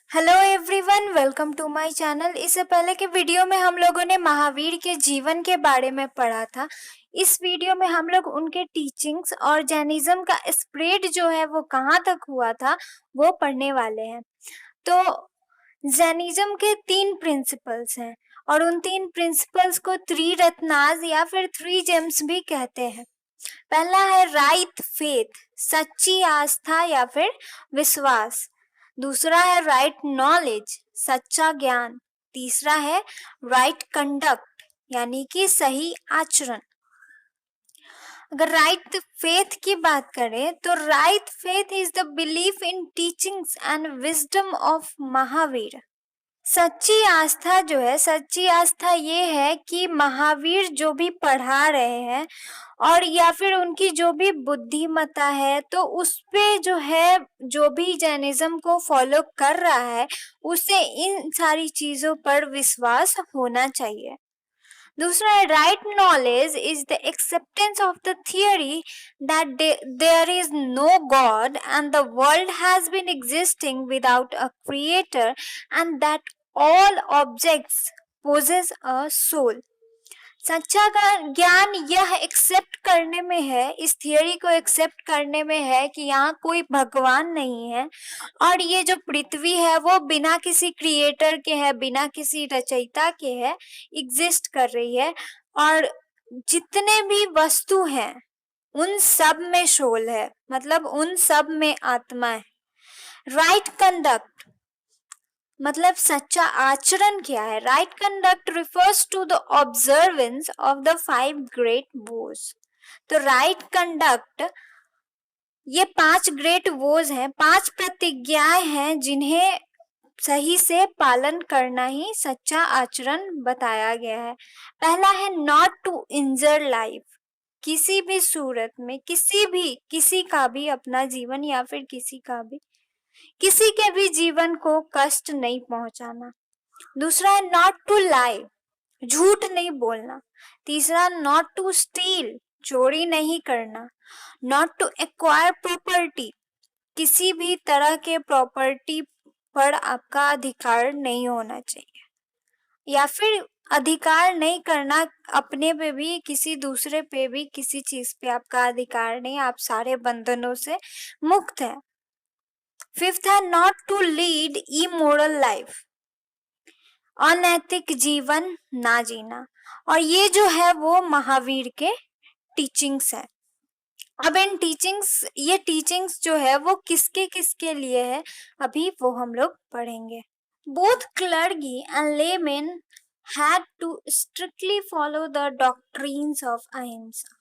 Hello everyone, welcome to my channel. इससे पहले के वीडियो में हम लोगों ने महावीर के जीवन के बारे में पढ़ा था। इस वीडियो में हम लोग उनके टीचिंग्स और जैनिज्म का स्प्रेड जो है वो कहाँ तक हुआ था वो पढ़ने वाले हैं। तो जैनिज्म के 3 प्रिंसिपल्स हैं और उन 3 प्रिंसिपल्स को त्रिरत्नाज या फिर 3 जेम्स भी कहते हैं। पहला है राइट फेथ, सच्ची आस्था या फिर विश्वास। दूसरा है राइट नॉलेज, सच्चा ज्ञान। तीसरा है राइट कंडक्ट यानी कि सही आचरण। अगर राइट फेथ की बात करें तो right faith is the belief in teachings and wisdom of Mahavir. सच्ची आस्था जो है, सच्ची आस्था ये है कि महावीर जो भी पढ़ा रहे हैं और या फिर उनकी जो भी बुद्धिमत्ता है तो उस पे जो है, जो भी जैनिज्म को फॉलो कर रहा है उसे इन सारी चीजों पर विश्वास होना चाहिए। दूसरा है right knowledge is the acceptance of the theory that there is no God and the world has been existing without a creator and that all objects possess a soul। सच्चा ज्ञान यह एक्सेप्ट करने में है, इस थियोरी को accept करने में है कि यहाँ कोई भगवान नहीं है और ये जो पृथ्वी है वो बिना किसी क्रिएटर के है, बिना किसी रचयिता के है, एग्जिस्ट कर रही है और जितने भी वस्तु हैं उन सब में सोल है, मतलब उन सब में आत्मा है। राइट कंडक्ट मतलब सच्चा आचरण क्या है? Right conduct refers to the observance of the 5 great vows. तो राइट कंडक्ट ये 5 ग्रेट वोज हैं, 5 प्रतिज्ञाएं हैं जिन्हें सही से पालन करना ही सच्चा आचरण बताया गया है। पहला है नॉट टू इंजर लाइफ, किसी भी सूरत में किसी का भी अपना जीवन या फिर किसी के भी जीवन को कष्ट नहीं पहुंचाना। दूसरा है नॉट टू लाई, झूठ नहीं बोलना। तीसरा नॉट टू स्टील, चोरी नहीं करना। नॉट टू एक्वायर प्रॉपर्टी, किसी भी तरह के प्रॉपर्टी पर आपका अधिकार नहीं होना चाहिए या फिर अधिकार नहीं करना, अपने पे भी किसी दूसरे पे भी किसी चीज पे आपका अधिकार नहीं, आप सारे बंधनों से मुक्त हैं। फिफ्थ है not to lead immoral life, अनैतिक जीवन ना जीना। और ये जो है वो महावीर के टीचिंग्स है। अब ये टीचिंग्स जो है वो किसके किसके लिए है अभी वो हम लोग पढ़ेंगे। Both clergy and laymen had to strictly follow the doctrines of ahimsa.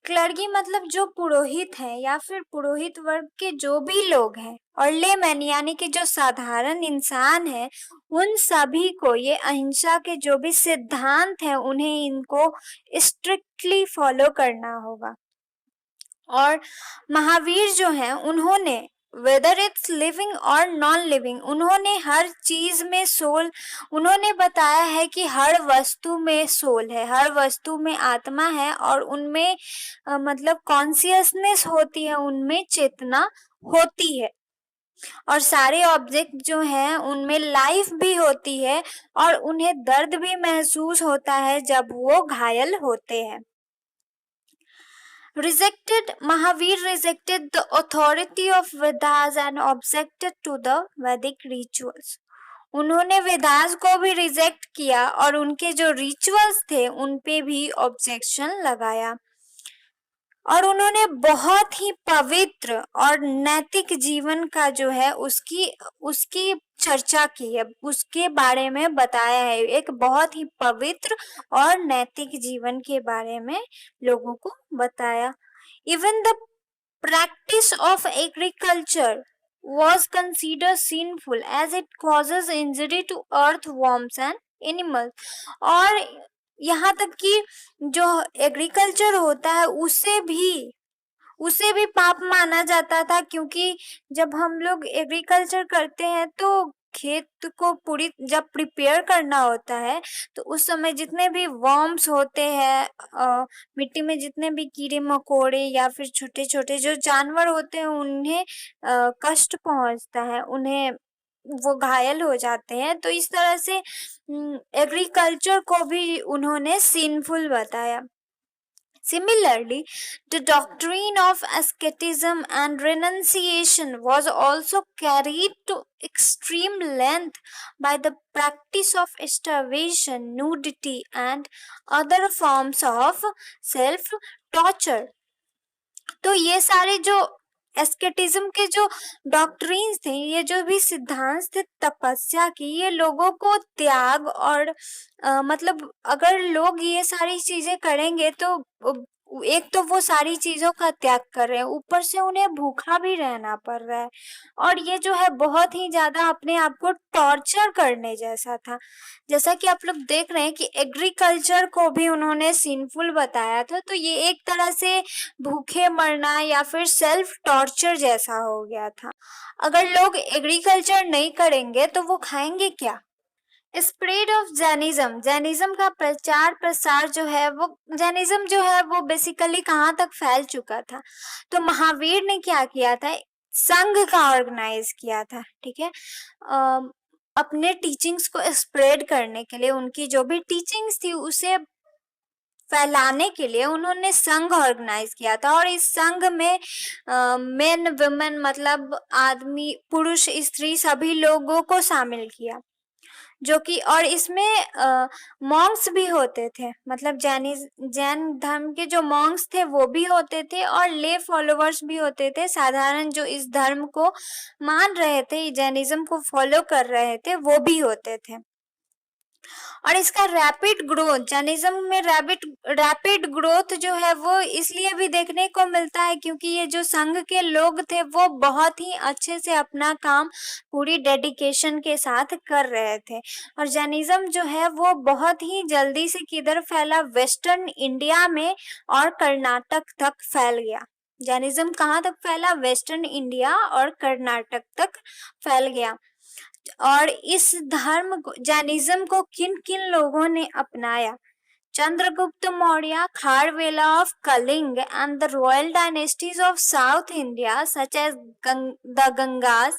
Clergy मतलब जो पुरोहित हैं या फिर पुरोहित वर्ग के जो भी लोग हैं, और लेमैन यानी कि जो साधारण इंसान है, उन सभी को ये अहिंसा के जो भी सिद्धांत हैं उन्हें इनको स्ट्रिक्टली फॉलो करना होगा। और महावीर जो हैं उन्होंने वेदर इट्स लिविंग और नॉन लिविंग, उन्होंने हर चीज में सोल, उन्होंने बताया है कि हर वस्तु में सोल है, हर वस्तु में आत्मा है और उनमें मतलब कॉन्सियसनेस होती है, उनमें चेतना होती है और सारे ऑब्जेक्ट जो हैं उनमें लाइफ भी होती है और उन्हें दर्द भी महसूस होता है जब वो घायल होते हैं। Mahavir rejected the authority of Vedas and objected to the Vedic rituals। उन्होंने वेदास को भी रिजेक्ट किया और उनके जो रिचुअल्स थे उन पे भी ऑब्जेक्शन लगाया और उन्होंने बहुत ही पवित्र और नैतिक जीवन का जो है उसकी उसकी चर्चा की है, उसके बारे में बताया है। एक बहुत ही पवित्र और नैतिक जीवन के बारे में लोगों को बताया। Even the practice of agriculture was considered sinful as it causes injury to earthworms and animals। और यहाँ तक कि जो एग्रीकल्चर होता है उसे भी पाप माना जाता था, क्योंकि जब हम लोग एग्रीकल्चर करते हैं तो खेत को पूरी जब प्रिपेयर करना होता है तो उस समय जितने भी वर्म्स होते हैं, मिट्टी में जितने भी कीड़े मकोड़े या फिर छोटे छोटे जो जानवर होते हैं उन्हें कष्ट पहुंचता है, उन्हें वो घायल हो जाते हैं। तो इस तरह से एग्रीकल्चर को भी उन्होंने सिंफुल बताया। Similarly, the doctrine of asceticism and renunciation was also carried to extreme length by the practice of starvation, nudity, and other forms of self torture. तो ये सारे जो एस्केटिज्म के जो डॉक्ट्रिन्स थे, ये जो भी सिद्धांत थे तपस्या की, ये लोगों को त्याग और मतलब अगर लोग ये सारी चीजें करेंगे तो एक तो वो सारी चीजों का त्याग कर रहे हैं, ऊपर से उन्हें भूखा भी रहना पड़ रहा है। और ये जो है बहुत ही ज्यादा अपने आप को टॉर्चर करने जैसा था। जैसा कि आप लोग देख रहे हैं कि एग्रीकल्चर को भी उन्होंने सिंफुल बताया था, तो ये एक तरह से भूखे मरना या फिर सेल्फ टॉर्चर जैसा हो गया था। अगर लोग एग्रीकल्चर नहीं करेंगे तो वो खाएंगे क्या? स्प्रेड ऑफ जैनिज्म, जैनिज्म का प्रचार प्रसार जो है वो, जैनिज्म जो है वो बेसिकली कहाँ तक फैल चुका था? तो महावीर ने क्या किया था, संघ का ऑर्गेनाइज किया था। ठीक है, अपने टीचिंग्स को स्प्रेड करने के लिए, उनकी जो भी टीचिंग्स थी उसे फैलाने के लिए उन्होंने संघ ऑर्गेनाइज किया था। और इस संघ में मेन वुमेन मतलब आदमी, पुरुष, स्त्री सभी लोगों को शामिल किया, जो कि और इसमें मॉन्क्स भी होते थे, मतलब जैन धर्म के जो मॉन्क्स थे वो भी होते थे और ले फॉलोवर्स भी होते थे। साधारण जो इस धर्म को मान रहे थे, जैनिज्म को फॉलो कर रहे थे, वो भी होते थे। और इसका रैपिड ग्रोथ, जैनिज्म में रैपिड ग्रोथ जो है वो इसलिए भी देखने को मिलता है क्योंकि ये जो संघ के लोग थे वो बहुत ही अच्छे से अपना काम पूरी डेडिकेशन के साथ कर रहे थे। और जैनिज्म जो है वो बहुत ही जल्दी से किधर फैला, वेस्टर्न इंडिया में और कर्नाटक तक फैल गया। जैनिज्म कहाँ तक फैला? वेस्टर्न इंडिया और कर्नाटक तक फैल गया। और इस धर्म को, जैनिज्म को किन किन लोगों ने अपनाया? Chandragupta Maurya, Kharavela of Kalinga and the royal dynasties of South India such as the Gangas,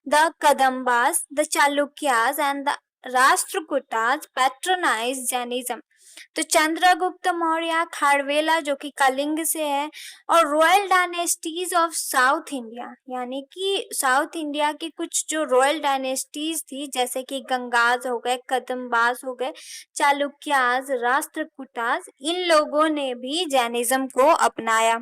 the Kadambas, the Chalukyas and the Rashtrakutas patronized Jainism। तो चंद्रगुप्त मौर्य, खारवेला जो कि कलिंग से है, और royal dynasties of south India, यानी कि साउथ इंडिया की कुछ जो रॉयल डायनेस्टीज थी जैसे कि गंगाज हो गए, कदम्बास हो गए, चालुक्याज, राष्ट्रकूटाज, इन लोगों ने भी जैनिज्म को अपनाया।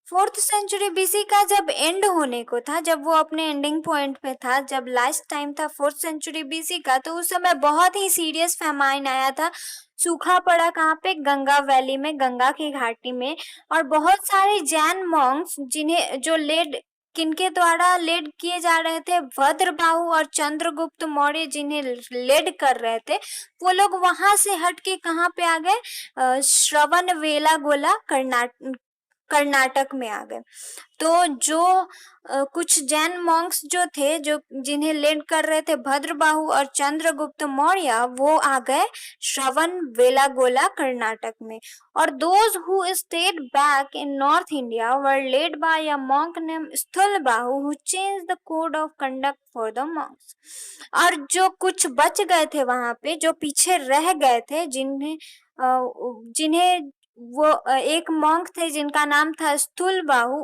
4th सेंचुरी बीसी का जब एंड होने को था, जब वो अपने एंडिंग पॉइंट पे था, जब लास्ट टाइम था 4th सेंचुरी बीसी का, तो उस समय बहुत ही सीरियस फेमाइन आया था। सूखा पड़ा कहाँ पे? गंगा वैली में, गंगा की घाटी में। और बहुत सारे जैन मॉन्क्स जिन्हें जो लेड किनके द्वारा लेड किए जा रहे थे, भद्रबाहु और चंद्रगुप्त मौर्य जिन्हें लेड कर रहे थे, वो लोग वहां से हट के कहाँ पे आ गए? श्रवण बेलागोला कर्नाटक में आ गए। तो जो कुछ जैन मॉन्क्स जो थे, जो जिन्हें लेड कर रहे थे भद्रबाहु और चंद्रगुप्त मौर्य, वो आ गए श्रवण बेलागोला कर्नाटक में। और those who stayed back in north India were led by a monk named Sthulabahu who changed the code of conduct for the monks. और जो कुछ बच गए थे वहां पे, जो पीछे रह गए थे, जिन्हें वो एक मॉन्क थे जिनका नाम था स्थूलबाहु,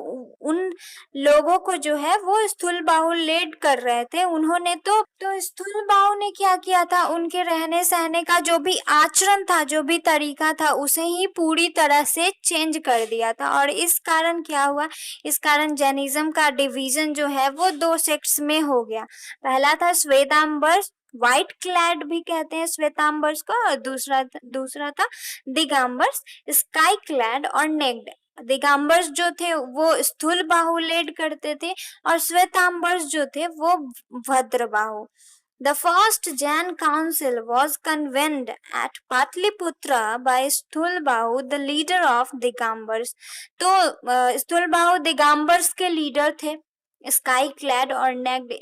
उन लोगों को जो है वो स्थूलबाहु लेड कर रहे थे। उन्होंने तो स्थूलबाहु ने क्या किया था, उनके रहने सहने का जो भी आचरण था, जो भी तरीका था, उसे ही पूरी तरह से चेंज कर दिया था। और इस कारण क्या हुआ, इस कारण जैनिज्म का डिवीजन जो है वो 2 सेक्ट्स में हो गया। पहला था श्वेतांबर्स, व्हाइट क्लैड भी कहते हैं श्वेतांबर्स को, और दूसरा था दिगंबर्स, स्काई क्लैड और नेक्ड। दिगंबर्स जो थे वो स्थूल बाहु लेड करते थे और श्वेतांबर्स जो थे वो Bhadrabahu. The first Jain council was convened at Patliputra by Sthulbahu, the leader of Digambars। तो स्थूलबाहु दिगंबर्स के लीडर थे, स्काई क्लैड और नेक्ड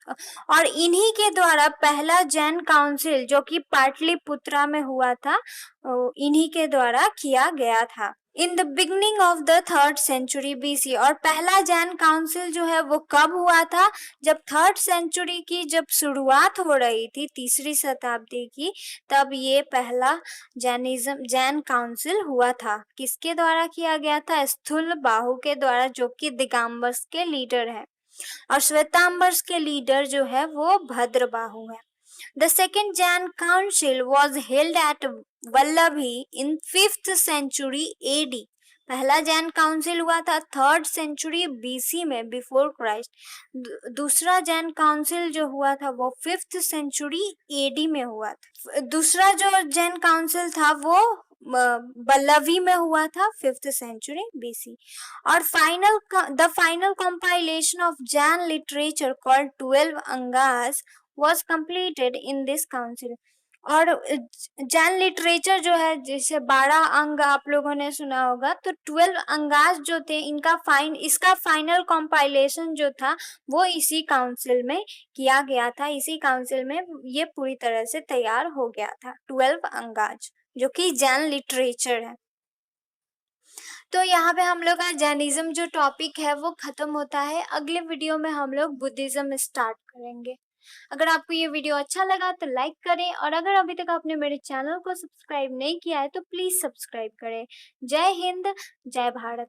और इन्हीं के द्वारा पहला जैन काउंसिल जो कि पाटलिपुत्रा में हुआ था, इन्हीं के द्वारा किया गया था in the beginning of the 3rd century BC। और पहला जैन काउंसिल जो है वो कब हुआ था? जब 3rd सेंचुरी की जब शुरुआत हो रही थी, 3री शताब्दी की, तब ये पहला जैन काउंसिल हुआ था। किसके द्वारा किया गया था? स्थूल बाहु के द्वारा, जो कि दिगंबर्स के लीडर है, और श्वेतांबर्स के लीडर जो है वो भद्रबाहु है। The second Jain Council was held at Vallabhi in 5th century AD। पहला जैन काउंसिल हुआ था 3rd सेंचुरी BC में, बिफोर क्राइस्ट। दूसरा जैन काउंसिल जो हुआ था वो 5th सेंचुरी AD में हुआ था। दूसरा जो जैन काउंसिल था वो बल्लवी में हुआ था 5th सेंचुरी BC। और the final compilation of Jain literature called 12 Angas was completed in this council। और जैन लिटरेचर जो है, जैसे 12 अंग आप लोगों ने सुना होगा, तो 12 अंगास जो थे इसका फाइनल कंपाइलेशन जो था वो इसी काउंसिल में किया गया था। इसी काउंसिल में ये पूरी तरह से तैयार हो गया था, 12 अंगाज, जो कि जैन लिटरेचर है। तो यहाँ पे हम लोग का जैनिज्म जो टॉपिक है वो खत्म होता है। अगले वीडियो में हम लोग बुद्धिज्म स्टार्ट करेंगे। अगर आपको ये वीडियो अच्छा लगा तो लाइक करें, और अगर अभी तक आपने मेरे चैनल को सब्सक्राइब नहीं किया है तो प्लीज सब्सक्राइब करें। जय हिंद, जय भारत।